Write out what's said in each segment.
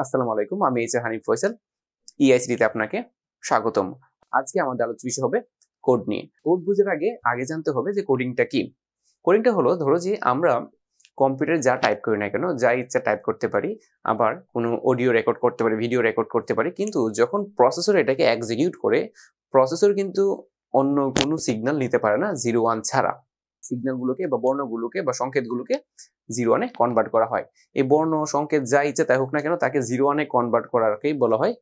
আসসালামু আলাইকুম, আমি হানিফ ফয়সাল। EICD তে আপনাকে স্বাগতম। আজকে আমাদের আলোচ্য বিষয় হবে কোড নিয়ে। কোড বুঝার আগে জানতে হবে যে কোডিংটা কি। কোডিংটা হলো, ধরো যে আমরা কম্পিউটারে যা টাইপ করি না কেন, যা ইচ্ছা টাইপ করতে পারি, আবার কোনো অডিও রেকর্ড করতে পারি, ভিডিও রেকর্ড করতে পারি, কিন্তু যখন প্রসেসর এটাকে এক্সিকিউট করে, প্রসেসর কিন্তু অন্য কোনো সিগন্যাল নিতে পারে না 0 1 ছাড়া। সিগন্যালগুলোকে বা বর্ণগুলোকে বা সংকেতগুলোকে 0 1 কনভার্ট করা হয়। এই বর্ণ সংকেত যা ইচ্ছে তাই হোক না কেন, তাকে 0 1 কনভার্ট করারকেই বলা হয়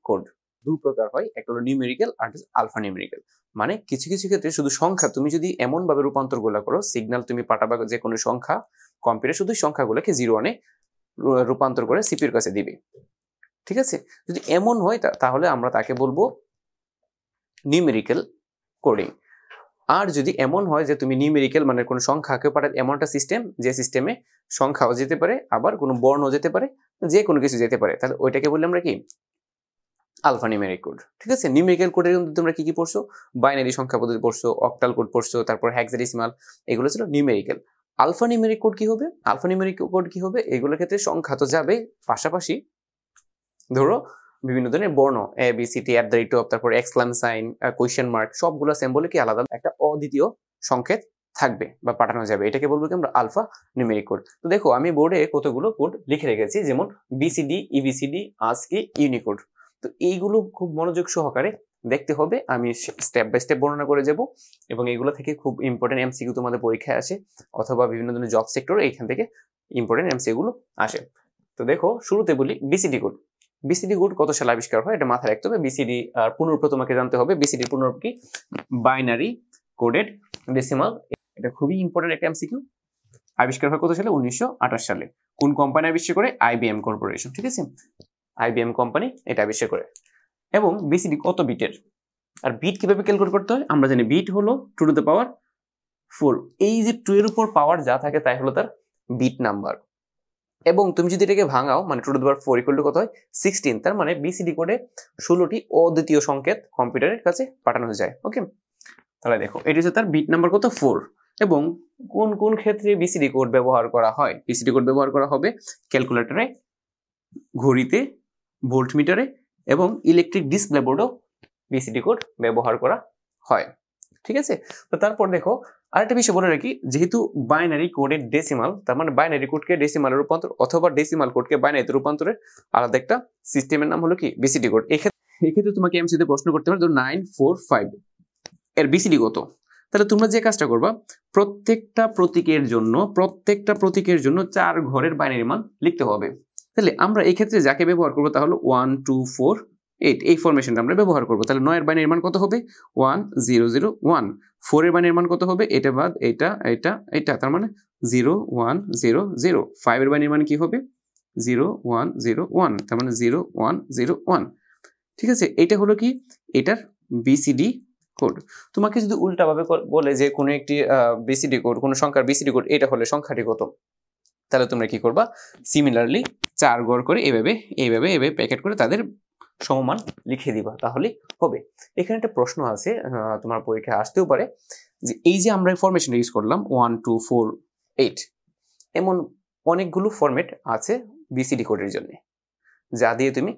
কোড। দুই প্রকার হয়, একটা হলো নিউমেরিক্যাল আর আলফা নিউমেরিক্যাল। মানে কিছু কিছু ক্ষেত্রে শুধু সংখ্যা তুমি যদি এমন ভাবে রূপান্তর গুলা করো, সিগন্যাল তুমি পাঠাবা যে কোনো সংখ্যা, কম্পিউটার শুধু সংখ্যাগুলোকে 0 1 রূপান্তর করে সিপির কাছে দিবে। ঠিক আছে, যদি এমন হয় তাহলে আমরা তাকে বলবো নিউমেরিক্যাল কোডিং। আর যদি এমন হয় যে তুমি নিউমেরিক্যাল মানে কোনো সংখ্যাকে পাঠাতে, এমন একটা সিস্টেম যে সিস্টেমে সংখ্যাও যেতে পারে, আবার কোনো বর্ণ যেতে পারে, যে কোনো কিছু যেতে পারে, তাহলে ওইটাকে বললে আমরা কি আলফা নিউমেরিক কোড। ঠিক আছে, নিউমেরিক্যাল কোডের মধ্যে তোমরা কি কি পড়ছো? বাইনারি সংখ্যা পদ্ধতি পড়ছো, অক্টাল কোড পড়ছো, তারপর হেক্সাডেসিমাল, এগুলো ছিল নিউমেরিক্যাল। আলফা নিউমেরিক কোড কি হবে? আলফা নিউমেরিক কোড কি হবে? এগুলোর ক্ষেত্রে সংখ্যা তো যাবে, পাশাপাশি ধরো বিভিন্ন ধরনের বর্ণ ABCD তারপর এক্সক্লাম সাইন, কোয়েশ্চেন মার্ক, সবগুলো সিম্বলে কি আলাদা একটা অদ্বিতীয় সংকেত থাকবে বা পাঠানো যাবে, এটাকে বলবো কি আমরা আলফা নিউমেরিক কোড। তো দেখো আমি বোর্ডে কতগুলো কোড লিখে রেখেছি, যেমন BCD, EBCD, ASCII, ইউনিকোড। তো এইগুলো খুব মনোযোগ সহকারে দেখতে হবে, আমি স্টেপ বাই স্টেপ বর্ণনা করে যাব, এবং এইগুলো থেকে খুব ইম্পর্টেন্ট MCQ তোমাদের পরীক্ষায় আসে, অথবা বিভিন্ন ধরনের জব সেক্টরে এইখান থেকে ইম্পর্টেন্ট MCQ গুলো আসে। তো দেখো শুরুতে বলি BCD কোড। BCD কোড কত সালে আবিষ্কার হয় এটা মাথায় রাখতে হবে। BCD আর পুনরূপ তোমাকে জানতে হবে। BCD পুনরূপ কি? Binary coded decimal. এটা খুবই ইম্পর্টেন্ট একটা MCQ। আবিষ্কার হয় কত সালে? 1928 সালে। কোন কোম্পানি আবিষ্কার করে? IBM corporation. ঠিক আছে, IBM কোম্পানি এটা আবিষ্কার করে। এবং BCD কত বিটের? আর বিট কিভাবে ক্যালকুলেট করতে হয় আমরা জানি, বিট হলো 2 টু দ্য পাওয়ার 4। এই যে 2 এর উপর পাওয়ার যা থাকে তাই হলো তার বিট নাম্বার। এবং তুমি যদি এটাকে ভাঙাও, মানে 2 to the power 4 equal to কত হয়? 16। তার মানে BCD কোডে 16টি অদ্বিতীয় সংকেত কম্পিউটারের কাছে পাঠানো যায়। ওকে, তাহলে দেখো এটি হচ্ছে তার বিট নাম্বার কত? 4। এবং কোন কোন ক্ষেত্রে BCD কোড ব্যবহার করা হয়? BCD কোড ব্যবহার করা হবে ক্যালকুলেটরে, ঘড়িতে, ভোল্টমিটারে, এবং ইলেকট্রিক ডিসপ্লে বোর্ডেও BCD কোড ব্যবহার করা হয়। ঠিক আছে, তো তারপর দেখো আরেকটা বিষয় বলে রাখি, যেহেতু বাইনারি কোডের ডেসিমাল, তার মানে বাইনারি কোডকে ডেসিমালে রূপান্তর অথবা ডেসিমাল কোডকে বাইনারিতে রূপান্তরের আলাদা একটা সিস্টেমের নাম হলো কি? BCD code. এক্ষেত্রে তোমাকে MCতে প্রশ্ন করতে পারে, ধরো 945 এর BCD কত? তাহলে তোমরা যে কাজটা করবা, প্রত্যেকটা প্রতীকের জন্য 4 ঘরের বাইনারি মান লিখতে হবে। তাহলে আমরা এই ক্ষেত্রে যাকে ব্যবহার করবো তা হলো 1 2 4 8, এই ফরমেশনটা আমরা ব্যবহার করবো। তাহলে 9 এর বাইনারি মান কত হবে? 1 0 0 1। 4 এর বাইনারি মান কত হবে? এটা বাদ এটা, তার মানে 0 1 0 0। 5 এর বাইনারি মান কি হবে? 0 1 0 1, তার মানে 0 1 0 1। ঠিক আছে, এটা হলো কি এটার BCD কোড। তোমাকে যদি উল্টাভাবে বলে যে কোনো একটি BCD কোড, কোনো সংখ্যার BCD কোড এটা হলে সংখ্যাটি কত, তাহলে তোমরা কি করবা? সিমিলারলি 4 ঘর করে এইভাবে প্যাকেট করে তাদের সমমান লিখে দিবা, তাহলেই হবে। এখানে একটা প্রশ্ন আছে, তোমার পরীক্ষায় আসতেও পারে, যে এই যে আমরা ফরমেশন ইউজ করলাম 1 2 4 8, এমন অনেকগুলো ফরম্যাট আছে BCD কোডের জন্য, যা দিয়ে তুমি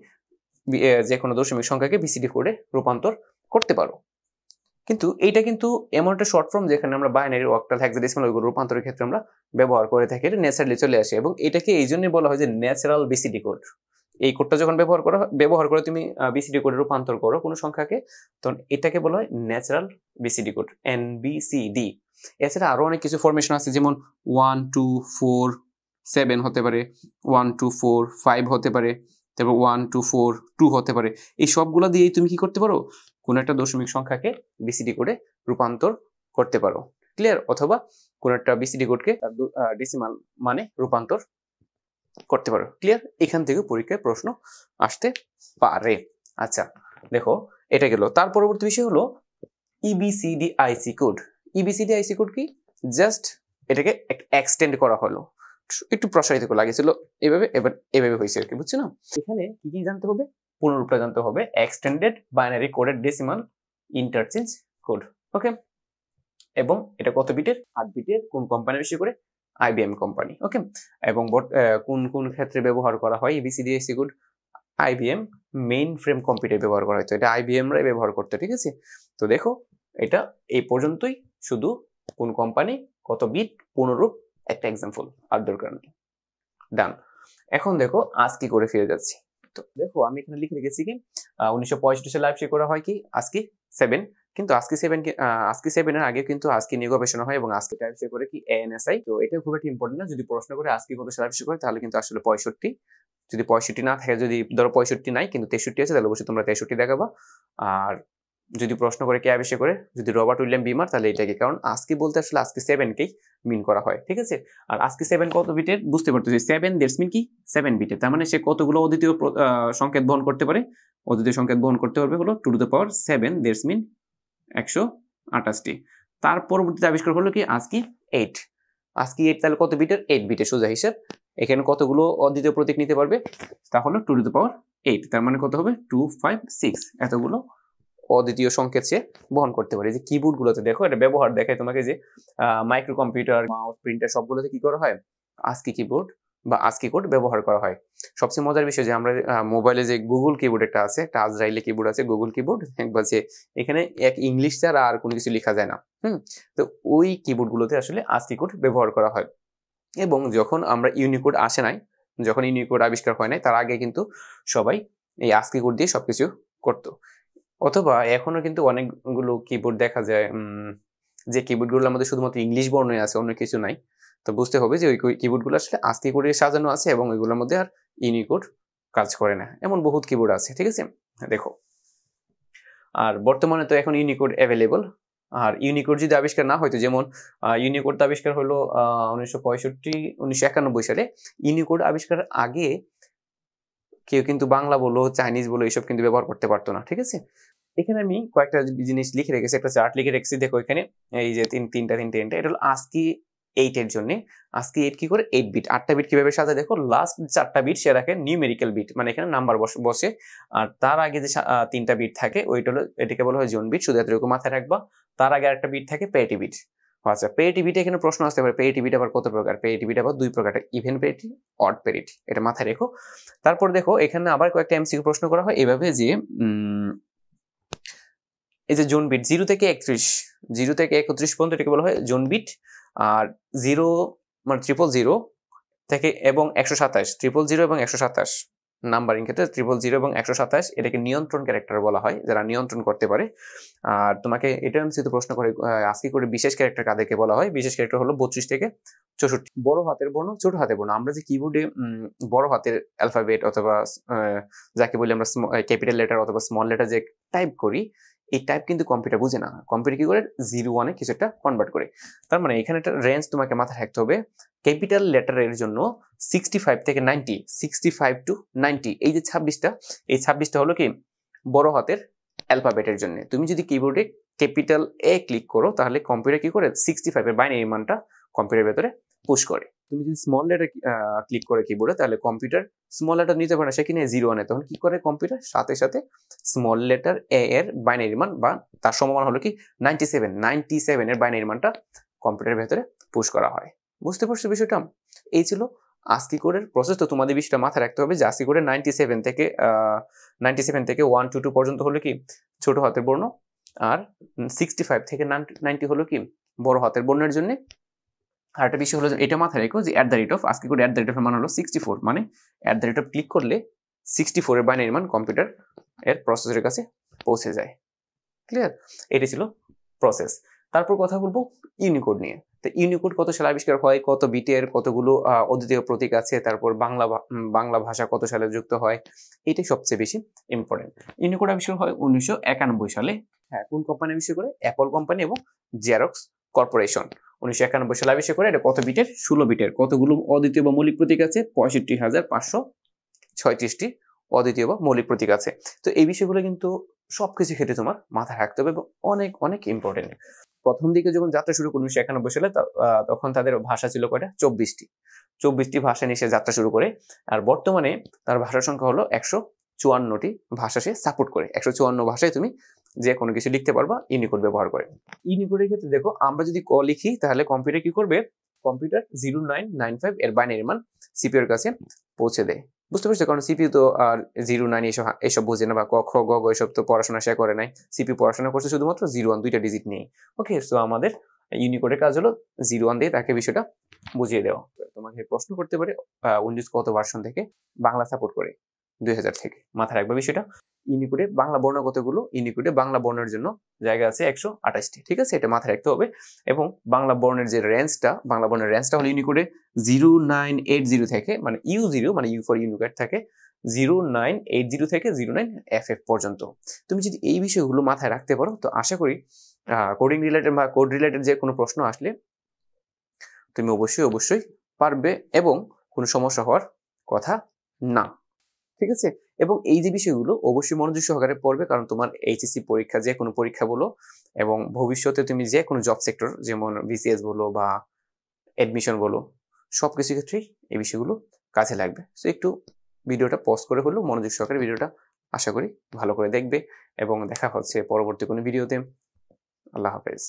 যে কোনো দশমিক সংখ্যাকে BCD কোডে রূপান্তর করতে পারো। কিন্তু এইটা কিন্তু এমন একটা শর্ট ফর্ম যেখানে আমরা বাইনারি, অক্টাল, হেক্সাডেসিমাল ওইগুলো রূপান্তরের ক্ষেত্রে আমরা ব্যবহার করে থাকি, এটা ন্যাচারালি চলে আসে, এবং এটাকে এই জন্যই বলা হয় যে ন্যাচারাল BCD কোড। এই কোডটা যখন ব্যবহার করে তুমি BCD কোডে রূপান্তর করো কোনো সংখ্যাকে, তখন এটাকে বলা হয় ন্যাচারাল BCD কোড, NBCD। এছাড়া আরো অনেক কিছু ফরমেশন আছে, যেমন 1 2 4 7 হতে পারে, 1 2 4 5 হতে পারে, তারপর 1 2 4 2 হতে পারে। এই সবগুলো দিয়েই তুমি কি করতে পারো? কোন একটা দশমিক সংখ্যাকে BCD কোডে রূপান্তর করতে পারো। ক্লিয়ার? অথবা কোন একটা BCD কোডকে ডেসিমাল মানে রূপান্তর করতে পারো। ক্লিয়ার? এখান থেকে পরীক্ষায় প্রশ্ন আসতে পারে। আচ্ছা দেখো, এটা গেল। তার পরবর্তী বিষয় হলো EBCDIC কোড। EBCDIC কোড কি? জাস্ট এটাকে এক্সটেন্ড করা হলো, একটু প্রসারিত করা লাগেছিল, এভাবে এবার এভাবে হয়েছে আর কি, বুঝছো না? এখানে কি কি জানতে হবে? পুনরূপটা জানতে হবে, extended binary coded decimal interchange code. Okay, এবং এটা কত বিটের? 8 বিটের। কোন কোম্পানি বেশি করে? IBM company. ওকে, এবং কোন কোন ক্ষেত্রে ব্যবহার করা হয় ABCD ASCII code? IBM main frame computer ব্যবহার করা হতো, এটা IBM রাই ব্যবহার করতো। ঠিক আছে, তো দেখো এটা এই পর্যন্তই, শুধু কোন কোম্পানি, কত বিট, পুনরূপ, একটা এক্সাম্পল, আর দরকার নেই। ডান। এখন দেখো আজকে করে ফিরে যাচ্ছি। তো দেখো আমি এখানে লিখে রেখেছি কি 1965 সালে আবিষ্কার করা হয় কি ASCII 7, কিন্তু ASCII 7 এর আগে কিন্তু ASCII নিয়ে গবেষণা হয়, এবং ASCII টা আবিষ্কার করে কি ANSI। তো এটা খুব একটা ইম্পর্টেন্ট না, যদি প্রশ্ন করে ASCII কত সালে আবিষ্কার করে তাহলে কিন্তু আসলে 65, যদি 65 না থাকে, যদি ধরো 65 নাই কিন্তু 63 আছে, তাহলে অবশ্যই তোমরা 63 দেখাবা। আর যদি প্রশ্ন করে কে আবিষ্কার করে, যদি রবার্ট উইলিয়াম বিমার, তাহলে এটাকে, কারণ ASCII বলতে আসলে ASCII 7 কেই মিন করা হয়। ঠিক আছে, আর ASCII 7 কত বিটের বুঝতে পারতেছি, 7 দ্যাটস মিন কি 7 বিটের, তার মানে সে কতগুলো অদ্বিতীয় সংকেত বহন করতে পারে, অদ্বিতীয় সংকেত বহন করতে পারবে হলো 2 to the power 7, that's mean 128টি। তার পরবর্তীতে আবিষ্কার হলো কি ASCII 8। ASCII 8 তাহলে কত বিটের? 8 বিটের, সোজা হিসাব। এখানে কতগুলো অদ্বিতীয় প্রতীক নিতে পারবে? তা হলো 2 টু দ্য পাওয়ার 8, তার মানে কত হবে 256, এতগুলো অদ্বিতীয় সংকেত সে বহন করতে পারে। যে কিবোর্ড গুলোতে দেখো, এটা ব্যবহার দেখায় তোমাকে, যে মাইক্রো কম্পিউটার, মাউস, প্রিন্টার সবগুলোতে কি করা হয়? ASCII কিবোর্ড বা ASCII কোড ব্যবহার করা হয়। সবচেয়ে মজার বিষয় যে আমরা মোবাইলে যে গুগল কিবোর্ড একটা আছে, একটা আজরাইলে কিবোর্ড আছে, গুগল কিবোর্ড, একবার যে এখানে এক ইংলিশ ছাড়া আর কোনো কিছু লেখা যায় না। তো ওই কিবোর্ড গুলোতে আসলে ASCII কোড ব্যবহার করা হয়। এবং যখন আমরা ইউনিকোড আসে নাই, যখন ইউনিকোড আবিষ্কার হয় নাই, তার আগে কিন্তু সবাই এই ASCII কোড দিয়ে সবকিছু করতো। অথবা এখনো কিন্তু অনেকগুলো কিবোর্ড দেখা যায়, যে কিবোর্ডগুলোর মধ্যে শুধুমাত্র ইংলিশ বর্ণই আছে, অন্য কিছু নাই। তো বুঝতে হবে যে ওই কিবোর্ডগুলো আসলে ASCII কোডে সাজানো আছে, এবং ওইগুলোর মধ্যে আর ইউনিকোড কাজ করে না, এমন বহুত কিবোর্ড আছে। ঠিক আছে, দেখো। আর বর্তমানে তো এখন ইউনিকোড অ্যাভেলেবল। আর ইউনিকোড যদি আবিষ্কার না হয়তো, যেমন ইউনিকোড আবিষ্কার হলো 1991 সালে। ইউনিকোড আবিষ্কারের আগে কেউ কিন্তু বাংলা বলো, চাইনিজ বলো, এইসব কিন্তু ব্যবহার করতে পারতো না। ঠিক আছে, এখানে আমি কয়েকটা জিনিস লিখে রেখেছি, একটা চার্ট লিখে রেখেছি। দেখো এখানে এই যে তিনটা, এটা হলো ASCII 8 এর জন্য। ASCII 8 কি করে 8 বিট, 8টা বিট কিভাবে সাজায় দেখো, লাস্ট 4টা বিট সে রাখে নিউমেরিক্যাল বিট, মানে এখানে নাম্বার বসে। আর তার আগে যে 3টা বিট থাকে, ওইটা হলো, এটাকে বলা হয় জোন বিট, শুধু এতটুকু মাথায় রাখবা। তার আগে একটা বিট থাকে পেরিটি বিট। আচ্ছা, পেরিটি বিট, এখানে প্রশ্ন আসতে পারে পেরিটি বিট আবার কত প্রকার? পেরিটি বিট আবার 2 প্রকার, ইভেন পেরিটি, অড পেরিটি, এটা মাথায় রেখো। তারপর দেখো এখানে আবার কয়েকটা MCQ প্রশ্ন করা হয় এভাবে, যে এই যে জোন বিট 0 থেকে 31 পর্যন্ত, এটাকে বলা হয় জোন বিট। আর 0 মানে 000 থেকে এবং 127, 000 এবং 127 নাম্বারিং ক্ষেত্রে 000 এবং 127, এটাকে নিয়ন্ত্রণ ক্যারেক্টার বলা হয়, যারা নিয়ন্ত্রণ করতে পারে। আর তোমাকে এটা এমসিকিউ প্রশ্ন করে ASCII করে বিশেষ ক্যারেক্টার কাদেরকে বলা হয়? বিশেষ ক্যারেক্টার হলো 32 থেকে 64, বড় হাতের বর্ণ, ছোট হাতের বর্ণ। আমরা যে কিবোর্ডে বড় হাতের অ্যালফাবেট অথবা যাকে বলি আমরা ক্যাপিটাল লেটার অথবা স্মল লেটার যে টাইপ করি, এই টাইপ কিন্তু কম্পিউটার বুঝে না। কম্পিউটার কি করে 0-1 কিছু একটা কনভার্ট করে। তার মানে এখানে একটা রেঞ্জ তোমাকে মাথায় রাখতে হবে। ক্যাপিটাল লেটারের জন্য 65 থেকে 90, 65 টু 90, এই যে 26টা, এই 26টা হলো কি বড় হাতের অ্যালফাবেটের জন্য। তুমি যদি কিবোর্ডে ক্যাপিটাল A ক্লিক করো, তাহলে কম্পিউটার কি করে 65 এর বাইনারি মানটা কম্পিউটারের ভেতরে পুশ করে। তুমি যদি স্মল লেটার ক্লিক করে কিবোর্ডে, তাহলে কম্পিউটার স্মল লেটার নিতে পারে না, সে কিনে 0 আনে। তখন কি করে কম্পিউটার সাথে সাথে স্মল লেটার A এর বাইনারি মান বা তার সমমান হলো কি 97 এর বাইনারি মানটা কম্পিউটারের ভেতরে পুশ করা হয়। বুঝতে পারছো বিষয়টা? এই ছিল ASCII কোডের প্রসেস। তো তোমাদের বিষয়টা মাথায় রাখতে হবে যে ASCII কোডের 97 থেকে 122 পর্যন্ত হলো কি ছোট হাতের বর্ণ, আর 65 থেকে 90 হলো কি বড় হাতের বর্ণের জন্য। আর একটা বিষয় হলো এটা মাথায় রেখো যে ASCII কোড এর মান হলো 64, মানে ক্লিক করলে 64 এর বাইনারি মান কম্পিউটার এর প্রসেসরের কাছে পৌঁছে যায়। ক্লিয়ার? এটা ছিল প্রসেস। তারপর কথা বলবো ইউনিকোড নিয়ে। তো ইউনিকোড কত সালে আবিষ্কার হয়, কত বিটের, কতগুলো অদ্বিতীয় প্রতীক আছে, তারপর বাংলা ভাষা কত সালে যুক্ত হয়, এটাই সবচেয়ে বেশি ইম্পর্টেন্ট। ইউনিকোড আবিষ্কার হয় 1991 সালে। হ্যাঁ, কোন কোম্পানি আবিষ্কার করে? অ্যাপল কোম্পানি এবং জেরক্স কর্পোরেশন 1991 সালে আবিষ্কার করে। এটা কত বিটের? 16 বিটের। কতগুলো অদ্বিতীয় বা মৌলিক প্রতীক আছে? 65,536টি অদ্বিতীয় বা মৌলিক প্রতীক আছে। তো এই বিষয়গুলো কিন্তু সবকিছু ক্ষেত্রে তোমার মাথায় রাখতে হবে এবং অনেক অনেক ইম্পর্টেন্ট। প্রথম দিকে যখন যাত্রা শুরু করে 1991 সালে, তখন তাদের ভাষা ছিল কয়টা? 24টি ভাষা নিয়ে সে যাত্রা শুরু করে। আর বর্তমানে তার ভাষার সংখ্যা হলো 154টি ভাষা সে সাপোর্ট করে। 154 ভাষায় তুমি যে কোনো কিছু লিখতে পারবা ইউনিকোড ব্যবহার করে। ইউনিকোডের ক্ষেত্রে দেখো, আমরা যদি ক লিখি তাহলে কম্পিউটার কি করবে? কম্পিউটার 0995 এর বাইনারি মান সিপিইউ এর কাছে পৌঁছে দেয়। বুঝতে পারছো? কারণ সিপিইউ তো আর 09 এসব বোঝে না, বা ক খ গ ঘ এসব তো পড়াশোনা সে করে নাই। সিপিইউ পড়াশোনা করছে শুধুমাত্র 01 দুইটা ডিজিট নিয়ে। ওকে, সো আমাদের ইউনিকোডের কাজ হলো 01 দিয়ে তাকে বিষয়টা বুঝিয়ে দেওয়া। তোমাকে প্রশ্ন করতে পারে উইন্ডোজ কত ভার্সন থেকে বাংলা সাপোর্ট করে? 2000 থেকে। মাথায় রাখবে বিষয়টা। ইউনিকোডে বাংলা বর্ণ কতগুলো? ইউনিকোডে বাংলা বর্ণের জন্য জায়গা আছে 128টি। ঠিক আছে, এটা মাথায় রাখতে হবে। এবং বাংলা বর্ণের যে বাংলা বর্ণের রেঞ্জটা হলো ইউনিকোডে 0980 থেকে, মানে U0 মানে ইউ ফর ইউনিকোড থাকে 0980 থেকে 09FF পর্যন্ত। তুমি যদি এই বিষয়গুলো মাথায় রাখতে পারো, তো আশা করি কোডিং রিলেটেড বা কোড রিলেটেড যে কোনো প্রশ্ন আসলে তুমি অবশ্যই পারবে, এবং কোনো সমস্যা হওয়ার কথা না। ঠিক আছে, এবং এই যে বিষয়গুলো অবশ্যই মনোযোগ সহকারে পড়বে, কারণ তোমার এইচএসসি পরীক্ষা, যে কোনো পরীক্ষা বলো, এবং ভবিষ্যতে তুমি যে কোনো জব সেক্টর যেমন বিসিএস বলো বা অ্যাডমিশন বলো, সবকিছু ক্ষেত্রেই এই বিষয়গুলো কাজে লাগবে। সো একটু ভিডিওটা পজ করে হলেও মনোযোগ সহকারে ভিডিওটা আশা করি ভালো করে দেখবে, এবং দেখা হচ্ছে পরবর্তী কোনো ভিডিওতে। আল্লাহ হাফেজ।